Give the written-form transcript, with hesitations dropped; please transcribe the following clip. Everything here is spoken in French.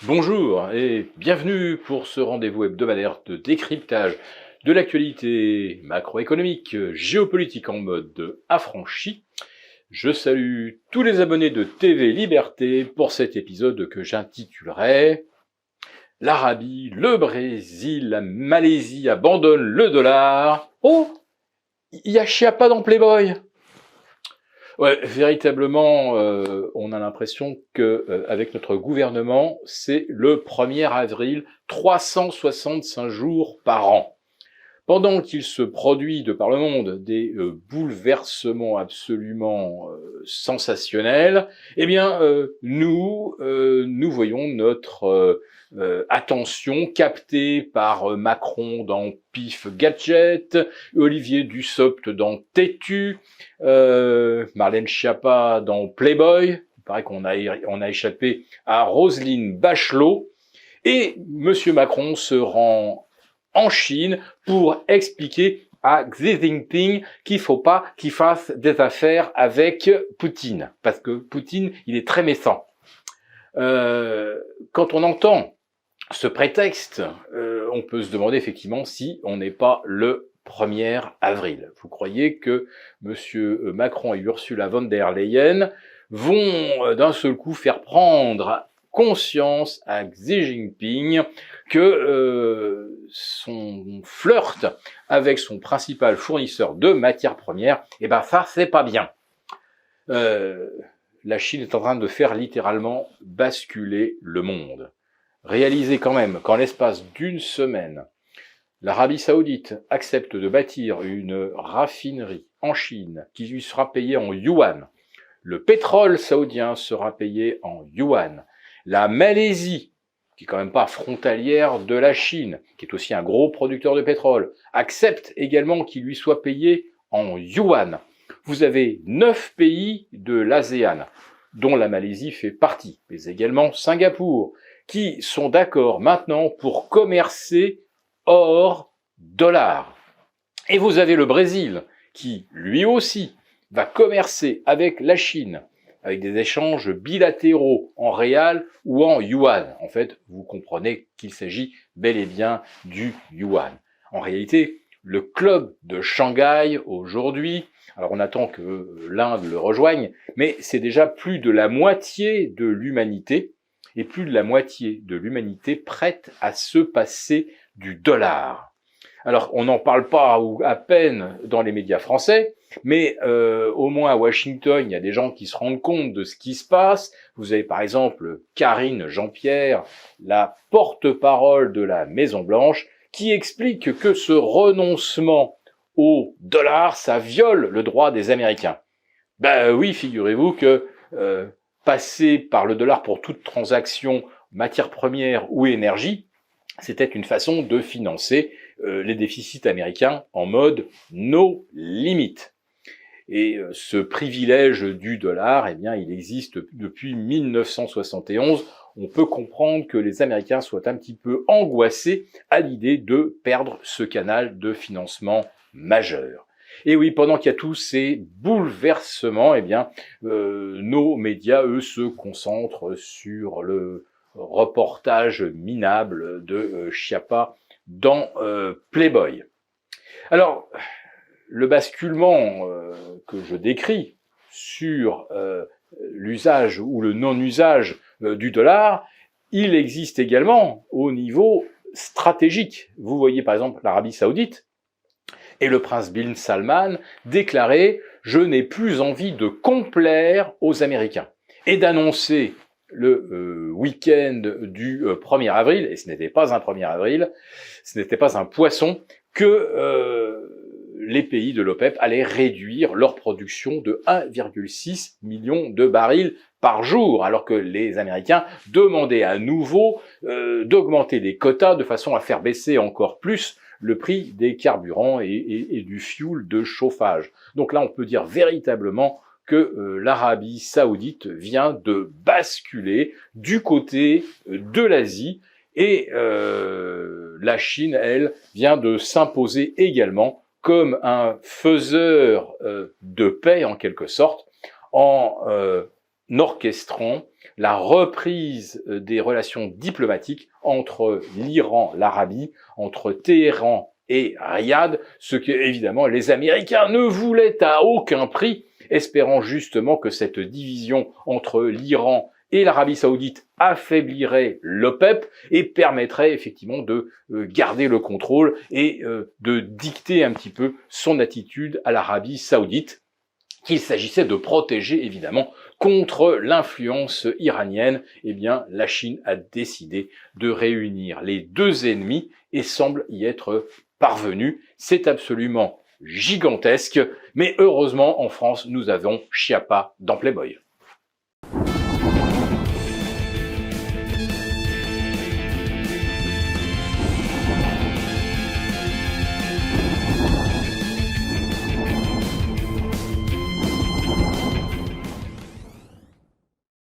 Bonjour et bienvenue pour ce rendez-vous hebdomadaire de décryptage de l'actualité macroéconomique, géopolitique en mode affranchi. Je salue tous les abonnés de TV Liberté pour cet épisode que j'intitulerai l'Arabie, le Brésil, la Malaisie abandonnent le dollar. Oh, il y a Chiappa dans Playboy. Ouais, véritablement, on a l'impression que avec notre gouvernement, c'est le 1er avril, 365 jours par an. Pendant qu'il se produit de par le monde des bouleversements absolument sensationnels, eh bien, nous voyons notre attention captée par Macron dans Pif Gadget, Olivier Dussopt dans Têtu, Marlène Schiappa dans Playboy. Il paraît qu'on a échappé à Roselyne Bachelot. Et Monsieur Macron se rend en Chine pour expliquer à Xi Jinping qu'il faut pas qu'il fasse des affaires avec Poutine, parce que Poutine, il est très méchant. Quand on entend ce prétexte, on peut se demander effectivement si on n'est pas le 1er avril. Vous croyez que Monsieur Macron et Ursula von der Leyen vont d'un seul coup faire prendre conscience à Xi Jinping que son flirt avec son principal fournisseur de matières premières, eh ben ça c'est pas bien. La Chine est en train de faire littéralement basculer le monde. Réalisez quand même qu'en l'espace d'une semaine, l'Arabie Saoudite accepte de bâtir une raffinerie en Chine qui lui sera payée en yuan. Le pétrole saoudien sera payé en yuan. La Malaisie, qui est quand même pas frontalière de la Chine, qui est aussi un gros producteur de pétrole, accepte également qu'il lui soit payé en yuan. Vous avez 9 pays de l'ASEAN, dont la Malaisie fait partie, mais également Singapour, qui sont d'accord maintenant pour commercer hors dollar. Et vous avez le Brésil, qui lui aussi va commercer avec la Chine, avec des échanges bilatéraux en réal ou en yuan. En fait, vous comprenez qu'il s'agit bel et bien du yuan. En réalité, le club de Shanghai aujourd'hui, alors on attend que l'Inde le rejoigne, mais c'est déjà plus de la moitié de l'humanité, et plus de la moitié de l'humanité prête à se passer du dollar. Alors, on n'en parle pas ou à peine dans les médias français, mais au moins à Washington, il y a des gens qui se rendent compte de ce qui se passe. Vous avez par exemple Karine Jean-Pierre, la porte-parole de la Maison-Blanche, qui explique que ce renoncement au dollar, ça viole le droit des Américains. Ben oui, figurez-vous que passer par le dollar pour toute transaction, matière première ou énergie, c'était une façon de financer les déficits américains en mode no limit. Et ce privilège du dollar, eh bien, il existe depuis 1971. On peut comprendre que les Américains soient un petit peu angoissés à l'idée de perdre ce canal de financement majeur. Et oui, pendant qu'il y a tous ces bouleversements, eh bien, nos médias, eux, se concentrent sur le reportage minable de Schiappa dans Playboy. Alors, le basculement que je décris sur l'usage ou le non-usage du dollar, il existe également au niveau stratégique. Vous voyez par exemple l'Arabie Saoudite et le prince bin Salman déclarer « Je n'ai plus envie de complaire aux Américains » et d'annoncer le week-end du 1er avril, et ce n'était pas un 1er avril, ce n'était pas un poisson, que les pays de l'OPEP allaient réduire leur production de 1,6 million de barils par jour, alors que les Américains demandaient à nouveau d'augmenter les quotas de façon à faire baisser encore plus le prix des carburants et du fuel de chauffage. Donc là, on peut dire véritablement que l'Arabie Saoudite vient de basculer du côté de l'Asie et la Chine, elle, vient de s'imposer également comme un faiseur de paix en quelque sorte en orchestrant la reprise des relations diplomatiques entre l'Iran, l'Arabie, entre Téhéran et Riyad, ce que évidemment les Américains ne voulaient à aucun prix, espérant justement que cette division entre l'Iran et l'Arabie Saoudite affaiblirait l'OPEP et permettrait effectivement de garder le contrôle et de dicter un petit peu son attitude à l'Arabie Saoudite, qu'il s'agissait de protéger évidemment contre l'influence iranienne. Eh bien, la Chine a décidé de réunir les deux ennemis et semble y être parvenue. C'est absolument gigantesque, mais heureusement en France, nous avons Chiappa dans Playboy.